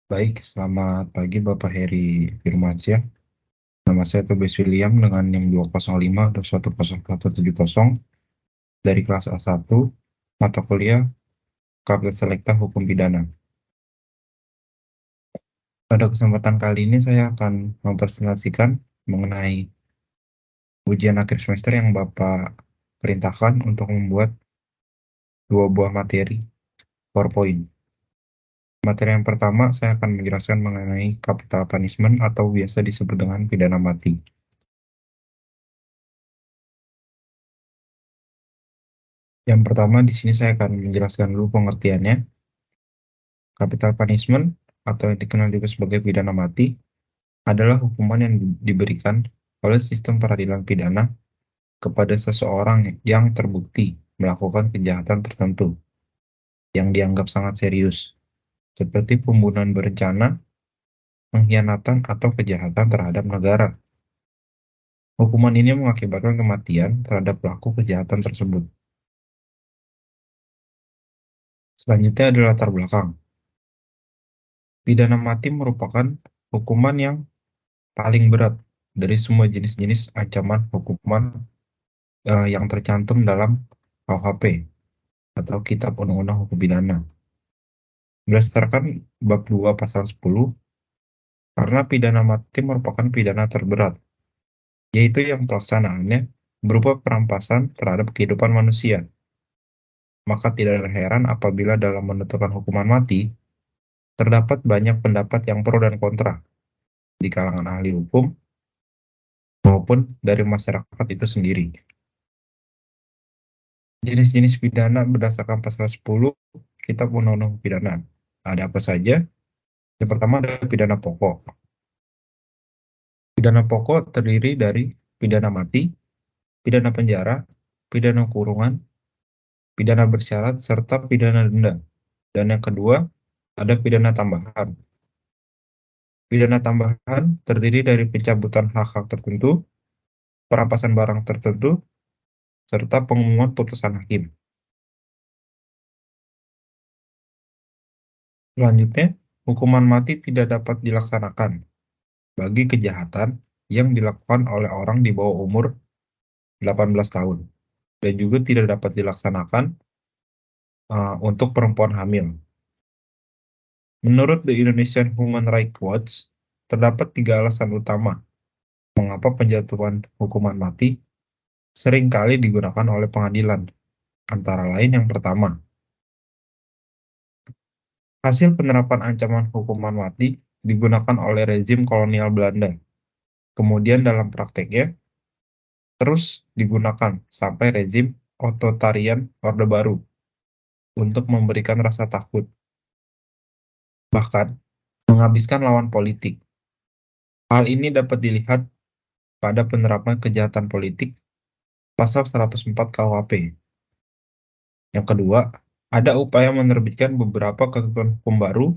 Baik, selamat pagi Bapak Heri Firmansyah. Nama saya Tobes William dengan NIM 205-210-170 dari kelas A1, mata kuliah Fakultas Selekta Hukum Pidana. Pada kesempatan kali ini saya akan mempresentasikan mengenai ujian akhir semester yang Bapak perintahkan untuk membuat dua buah materi PowerPoint. Materi yang pertama, saya akan menjelaskan mengenai capital punishment atau biasa disebut dengan pidana mati. Yang pertama, di sini saya akan menjelaskan dulu pengertiannya. Capital punishment, atau yang dikenal juga sebagai pidana mati, adalah hukuman yang diberikan oleh sistem peradilan pidana kepada seseorang yang terbukti melakukan kejahatan tertentu yang dianggap sangat serius, seperti pembunuhan berencana, pengkhianatan, atau kejahatan terhadap negara. Hukuman ini mengakibatkan kematian terhadap pelaku kejahatan tersebut. Selanjutnya adalah latar belakang. Pidana mati merupakan hukuman yang paling berat dari semua jenis-jenis ancaman hukuman yang tercantum dalam KUHP atau Kitab Undang-Undang Hukum Pidana. Berdasarkan bab 2 pasal 10, karena pidana mati merupakan pidana terberat, yaitu yang pelaksanaannya berupa perampasan terhadap kehidupan manusia. Maka tidak heran apabila dalam menentukan hukuman mati, terdapat banyak pendapat yang pro dan kontra di kalangan ahli hukum maupun dari masyarakat itu sendiri. Jenis-jenis pidana berdasarkan pasal 10 Kitab Undang-Undang Pidana. Ada apa saja? Yang pertama adalah pidana pokok. Pidana pokok terdiri dari pidana mati, pidana penjara, pidana kurungan, pidana bersyarat, serta pidana denda. Dan yang kedua, ada pidana tambahan. Pidana tambahan terdiri dari pencabutan hak-hak tertentu, perampasan barang tertentu, serta pengumuman putusan hakim. Selanjutnya, hukuman mati tidak dapat dilaksanakan bagi kejahatan yang dilakukan oleh orang di bawah umur 18 tahun dan juga tidak dapat dilaksanakan untuk perempuan hamil. Menurut The Indonesian Human Rights Watch, terdapat 3 alasan utama mengapa penjatuhan hukuman mati seringkali digunakan oleh pengadilan. Antara lain yang pertama, hasil penerapan ancaman hukuman mati digunakan oleh rezim kolonial Belanda. Kemudian dalam prakteknya, terus digunakan sampai rezim otoritarian Orde Baru untuk memberikan rasa takut, bahkan menghabiskan lawan politik. Hal ini dapat dilihat pada penerapan kejahatan politik pasal 104 KUHP. Yang kedua, ada upaya menerbitkan beberapa ketentuan hukum baru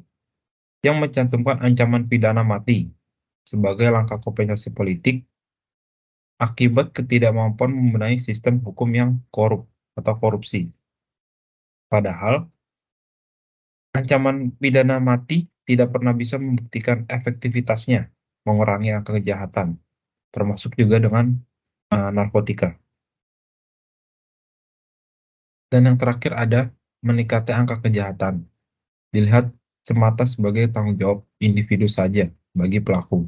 yang mencantumkan ancaman pidana mati sebagai langkah kompensasi politik akibat ketidakmampuan membenahi sistem hukum yang korup atau korupsi. Padahal, ancaman pidana mati tidak pernah bisa membuktikan efektivitasnya mengurangi angka kejahatan, termasuk juga dengan narkotika. Dan yang terakhir ada meningkatnya angka kejahatan, dilihat semata sebagai tanggung jawab individu saja bagi pelaku.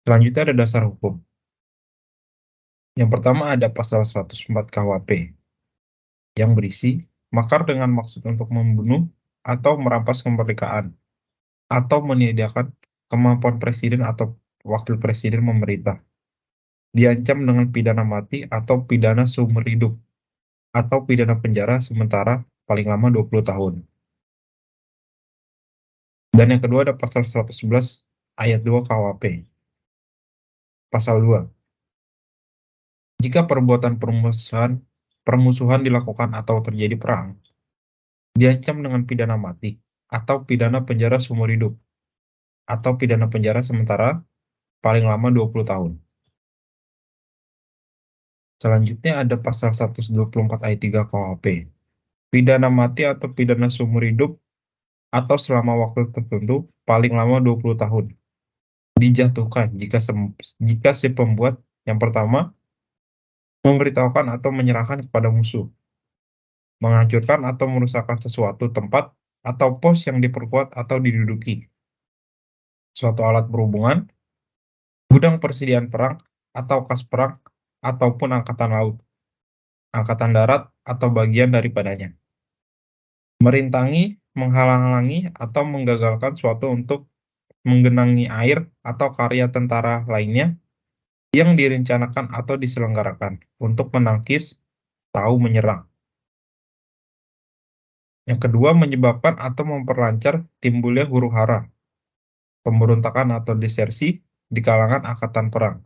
Selanjutnya ada dasar hukum. Yang pertama ada pasal 104 KUHP yang berisi makar dengan maksud untuk membunuh atau merampas kemerdekaan atau menyediakan kemampuan presiden atau wakil presiden memerintah. Diancam dengan pidana mati atau pidana seumur hidup atau pidana penjara sementara paling lama 20 tahun. Dan yang kedua ada pasal 111 ayat 2 KUHP. Pasal 2. Jika perbuatan permusuhan dilakukan atau terjadi perang, diancam dengan pidana mati atau pidana penjara seumur hidup atau pidana penjara sementara paling lama 20 tahun. Selanjutnya ada pasal 124 ayat 3 KUHP. Pidana mati atau pidana seumur hidup atau selama waktu tertentu paling lama 20 tahun. Dijatuhkan jika si pembuat yang pertama memberitahukan atau menyerahkan kepada musuh, menghancurkan atau merusakkan sesuatu tempat atau pos yang diperkuat atau diduduki, suatu alat berhubungan, gudang persediaan perang, atau kas perang, ataupun angkatan laut, angkatan darat, atau bagian daripadanya. Merintangi, menghalang-halangi, atau menggagalkan suatu untuk menggenangi air atau karya tentara lainnya yang direncanakan atau diselenggarakan untuk menangkis tahu menyerang. Yang kedua, menyebabkan atau memperlancar timbulnya huru-hara, pemberontakan atau desersi di kalangan angkatan perang.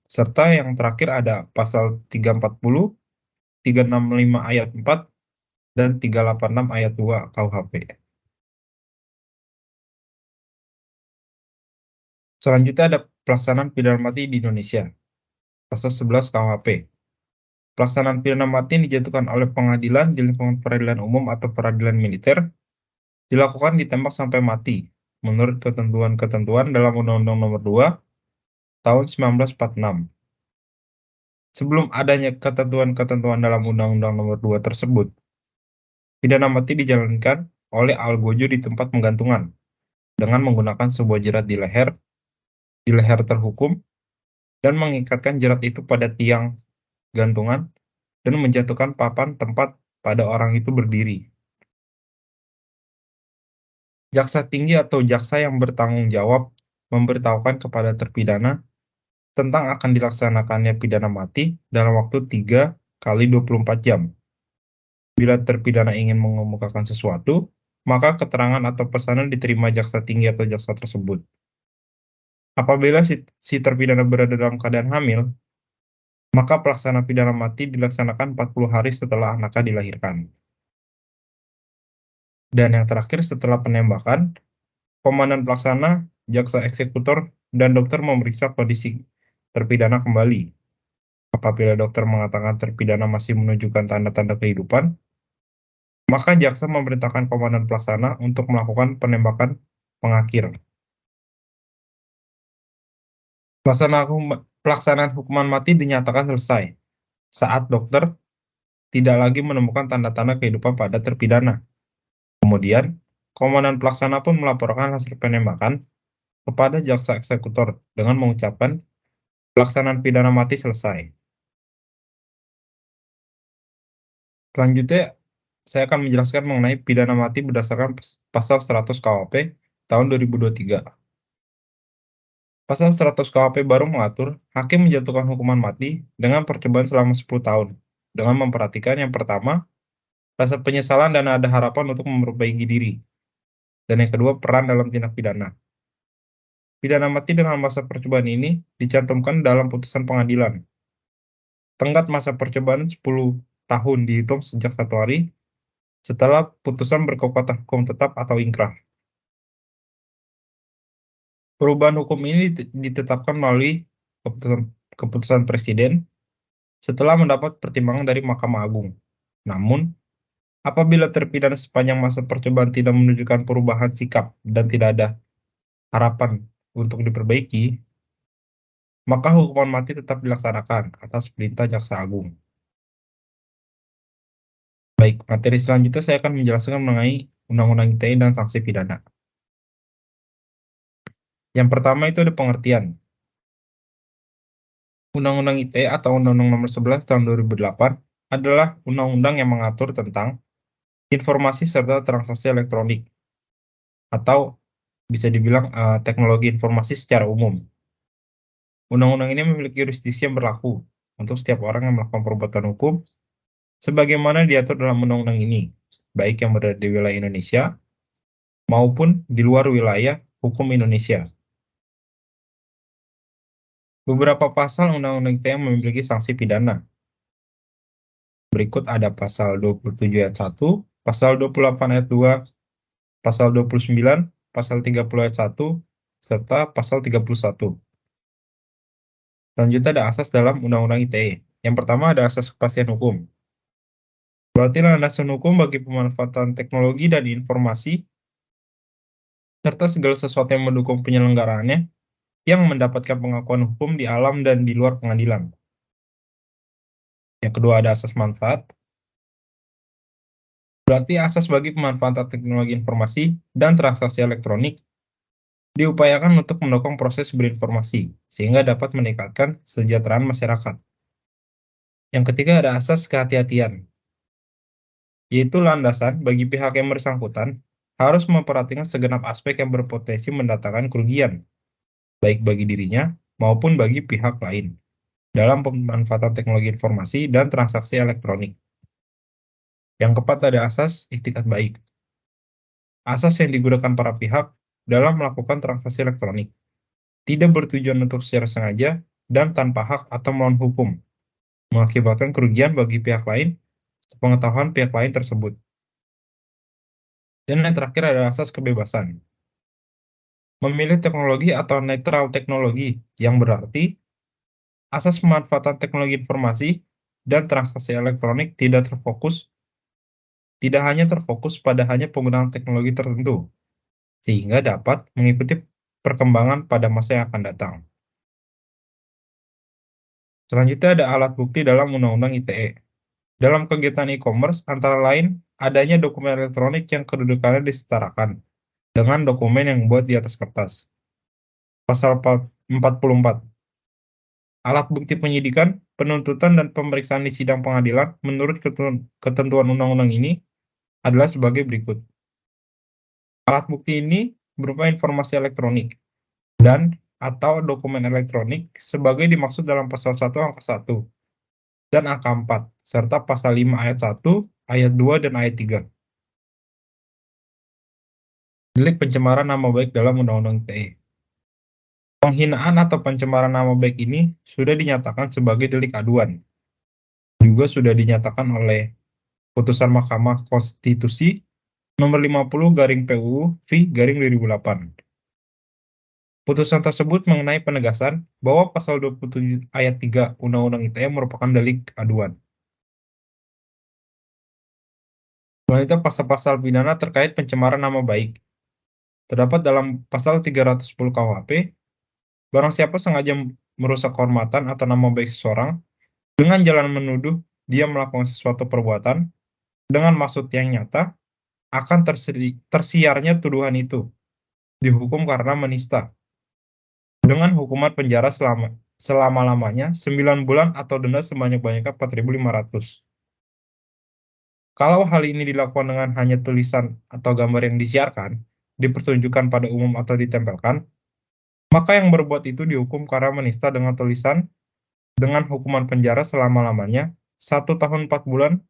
Serta yang terakhir ada pasal 340, 365 ayat 4, dan 386 ayat 2 KUHP. Selanjutnya ada pelaksanaan pidana mati di Indonesia. Pasal 11 KUHP. Pelaksanaan pidana mati yang dijatuhkan oleh pengadilan di lingkungan peradilan umum atau peradilan militer dilakukan ditembak sampai mati menurut ketentuan-ketentuan dalam Undang-Undang Nomor 2 Tahun 1946. Sebelum adanya ketentuan-ketentuan dalam Undang-Undang Nomor 2 tersebut, pidana mati dijalankan oleh algojo di tempat penggantungan dengan menggunakan sebuah jerat di leher terhukum, dan mengikatkan jerat itu pada tiang gantungan dan menjatuhkan papan tempat pada orang itu berdiri. Jaksa tinggi atau jaksa yang bertanggung jawab memberitahukan kepada terpidana tentang akan dilaksanakannya pidana mati dalam waktu 3 kali 24 jam. Bila terpidana ingin mengemukakan sesuatu, maka keterangan atau pesanan diterima jaksa tinggi atau jaksa tersebut. Apabila si terpidana berada dalam keadaan hamil, maka pelaksanaan pidana mati dilaksanakan 40 hari setelah anaknya dilahirkan. Dan yang terakhir, setelah penembakan, komandan pelaksana, jaksa eksekutor, dan dokter memeriksa kondisi terpidana kembali. Apabila dokter mengatakan terpidana masih menunjukkan tanda-tanda kehidupan, maka jaksa memerintahkan komandan pelaksana untuk melakukan penembakan pengakhir. Pelaksanaan hukuman mati dinyatakan selesai saat dokter tidak lagi menemukan tanda-tanda kehidupan pada terpidana. Kemudian, komandan pelaksana pun melaporkan hasil penembakan kepada jaksa eksekutor dengan mengucapkan pelaksanaan pidana mati selesai. Selanjutnya, saya akan menjelaskan mengenai pidana mati berdasarkan pasal 100 KUHP tahun 2023. Pasal 100 KUHP baru mengatur hakim menjatuhkan hukuman mati dengan percobaan selama 10 tahun dengan memperhatikan yang pertama, rasa penyesalan dan ada harapan untuk memperbaiki diri. Dan yang kedua, peran dalam tindak pidana. Pidana mati dengan masa percobaan ini dicantumkan dalam putusan pengadilan. Tenggat masa percobaan 10 tahun dihitung sejak 1 hari setelah putusan berkekuatan hukum tetap atau ingkrah. Perubahan hukum ini ditetapkan melalui keputusan Presiden setelah mendapat pertimbangan dari Mahkamah Agung. Namun, apabila terpidana sepanjang masa percobaan tidak menunjukkan perubahan sikap dan tidak ada harapan untuk diperbaiki, maka hukuman mati tetap dilaksanakan atas perintah Jaksa Agung. Baik, materi selanjutnya saya akan menjelaskan mengenai Undang-Undang ITE dan sanksi pidana. Yang pertama itu ada pengertian. Undang-Undang ITE atau Undang-Undang Nomor 11 Tahun 2008 adalah undang-undang yang mengatur tentang informasi serta transaksi elektronik, atau bisa dibilang teknologi informasi secara umum. Undang-undang ini memiliki jurisdiksi yang berlaku untuk setiap orang yang melakukan perbuatan hukum sebagaimana diatur dalam undang-undang ini, baik yang berada di wilayah Indonesia maupun di luar wilayah hukum Indonesia. Beberapa pasal Undang-Undang ITE yang memiliki sanksi pidana. Berikut ada pasal 27 ayat 1, pasal 28 ayat 2, pasal 29, pasal 30 ayat 1, serta pasal 31. Selanjutnya ada asas dalam Undang-Undang ITE. Yang pertama ada asas kepastian hukum. Berarti landasan hukum bagi pemanfaatan teknologi dan informasi, serta segala sesuatu yang mendukung penyelenggaraannya, yang mendapatkan pengakuan hukum di alam dan di luar pengadilan. Yang kedua ada asas manfaat. Berarti asas bagi pemanfaatan teknologi informasi dan transaksi elektronik diupayakan untuk mendukung proses berinformasi, sehingga dapat meningkatkan kesejahteraan masyarakat. Yang ketiga ada asas kehati-hatian, yaitu landasan bagi pihak yang bersangkutan harus memperhatikan segenap aspek yang berpotensi mendatangkan kerugian, baik bagi dirinya maupun bagi pihak lain, dalam pemanfaatan teknologi informasi dan transaksi elektronik. Yang keempat ada asas itikad baik, asas yang digunakan para pihak dalam melakukan transaksi elektronik, tidak bertujuan untuk secara sengaja dan tanpa hak atau melawan hukum, mengakibatkan kerugian bagi pihak lain, sepengetahuan pihak lain tersebut. Dan yang terakhir ada asas kebebasan. Memilih teknologi atau netral teknologi, yang berarti asas pemanfaatan teknologi informasi dan transaksi elektronik tidak hanya terfokus pada hanya penggunaan teknologi tertentu, sehingga dapat mengikuti perkembangan pada masa yang akan datang. Selanjutnya ada alat bukti dalam Undang-Undang ITE. Dalam kegiatan e-commerce, antara lain adanya dokumen elektronik yang kedudukannya disetarakan dengan dokumen yang dibuat di atas kertas. Pasal 44. Alat bukti penyidikan, penuntutan, dan pemeriksaan di sidang pengadilan menurut ketentuan undang-undang ini adalah sebagai berikut. Alat bukti ini berupa informasi elektronik dan atau dokumen elektronik sebagai dimaksud dalam pasal 1 angka 1 dan angka 4, serta pasal 5 ayat 1, ayat 2, dan ayat 3. Delik pencemaran nama baik dalam Undang-Undang ITE. Penghinaan atau pencemaran nama baik ini sudah dinyatakan sebagai delik aduan. Juga sudah dinyatakan oleh Putusan Mahkamah Konstitusi nomor 50/PUU-V/2008. Putusan tersebut mengenai penegasan bahwa pasal 27 ayat 3 Undang-Undang ITE merupakan delik aduan. Selanjutnya pasal-pasal pidana terkait pencemaran nama baik. Terdapat dalam pasal 310 KUHP, barang siapa sengaja merusak kehormatan atau nama baik seseorang dengan jalan menuduh dia melakukan sesuatu perbuatan dengan maksud yang nyata, akan tersiarnya tuduhan itu, dihukum karena menista, dengan hukuman penjara selama-lamanya 9 bulan atau denda sebanyak-banyaknya 4.500. Kalau hal ini dilakukan dengan hanya tulisan atau gambar yang disiarkan, dipertunjukkan pada umum atau ditempelkan, maka yang berbuat itu dihukum karena menista dengan tulisan dengan hukuman penjara selama-lamanya 1 tahun 4 bulan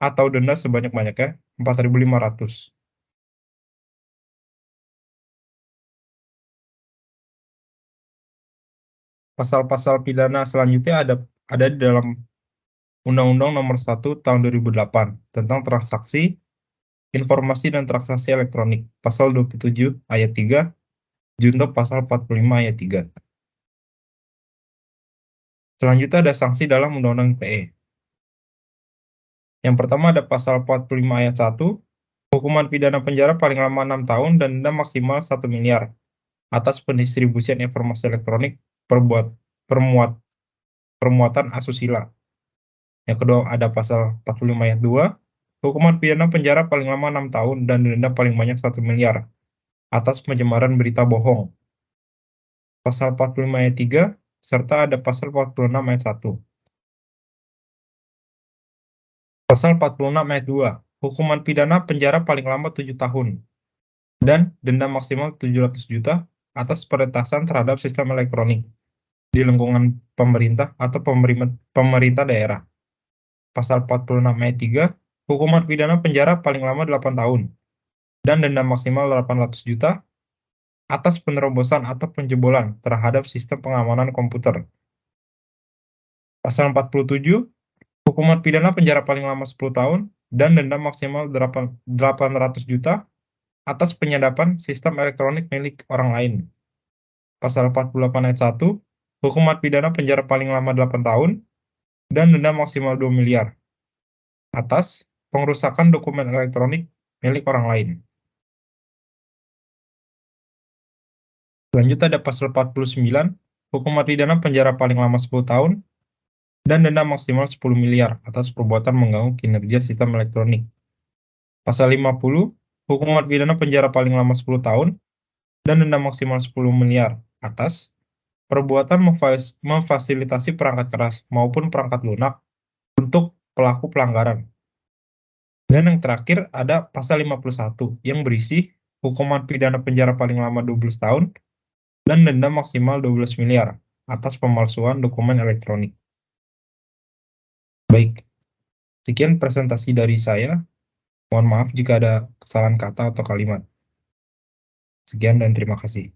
atau denda sebanyak-banyaknya 4.500. Pasal-pasal pidana selanjutnya ada di dalam Undang-Undang Nomor 1 Tahun 2008 tentang transaksi, informasi dan transaksi elektronik, pasal 27 ayat 3, junto pasal 45 ayat 3. Selanjutnya ada sanksi dalam Undang-Undang ITE. Yang pertama ada pasal 45 ayat 1, hukuman pidana penjara paling lama 6 tahun dan denda maksimal 1 miliar atas pendistribusian informasi elektronik permuatan asusila. Yang kedua ada pasal 45 ayat 2, hukuman pidana penjara paling lama 6 tahun dan denda paling banyak 1 miliar atas pencemaran berita bohong. Pasal 45 ayat 3, serta ada pasal 46 ayat 1. Pasal 46 ayat 2, hukuman pidana penjara paling lama 7 tahun dan denda maksimal 700 juta atas peretasan terhadap sistem elektronik di lingkungan pemerintah atau pemerintah daerah. Pasal 46 ayat 3, hukuman pidana penjara paling lama 8 tahun dan denda maksimal 800 juta atas penerobosan atau penjebolan terhadap sistem pengamanan komputer. Pasal 47, hukuman pidana penjara paling lama 10 tahun dan denda maksimal 800 juta atas penyadapan sistem elektronik milik orang lain. Pasal 48 ayat 1, hukuman pidana penjara paling lama 8 tahun dan denda maksimal 2 miliar atas Pengrusakan dokumen elektronik milik orang lain. Selanjutnya ada pasal 49, hukuman pidana penjara paling lama 10 tahun, dan denda maksimal 10 miliar atas perbuatan mengganggu kinerja sistem elektronik. Pasal 50, hukuman pidana penjara paling lama 10 tahun, dan denda maksimal 10 miliar atas perbuatan memfasilitasi perangkat keras maupun perangkat lunak untuk pelaku pelanggaran. Dan yang terakhir ada pasal 51 yang berisi hukuman pidana penjara paling lama 12 tahun dan denda maksimal 12 miliar atas pemalsuan dokumen elektronik. Baik, sekian presentasi dari saya. Mohon maaf jika ada kesalahan kata atau kalimat. Sekian dan terima kasih.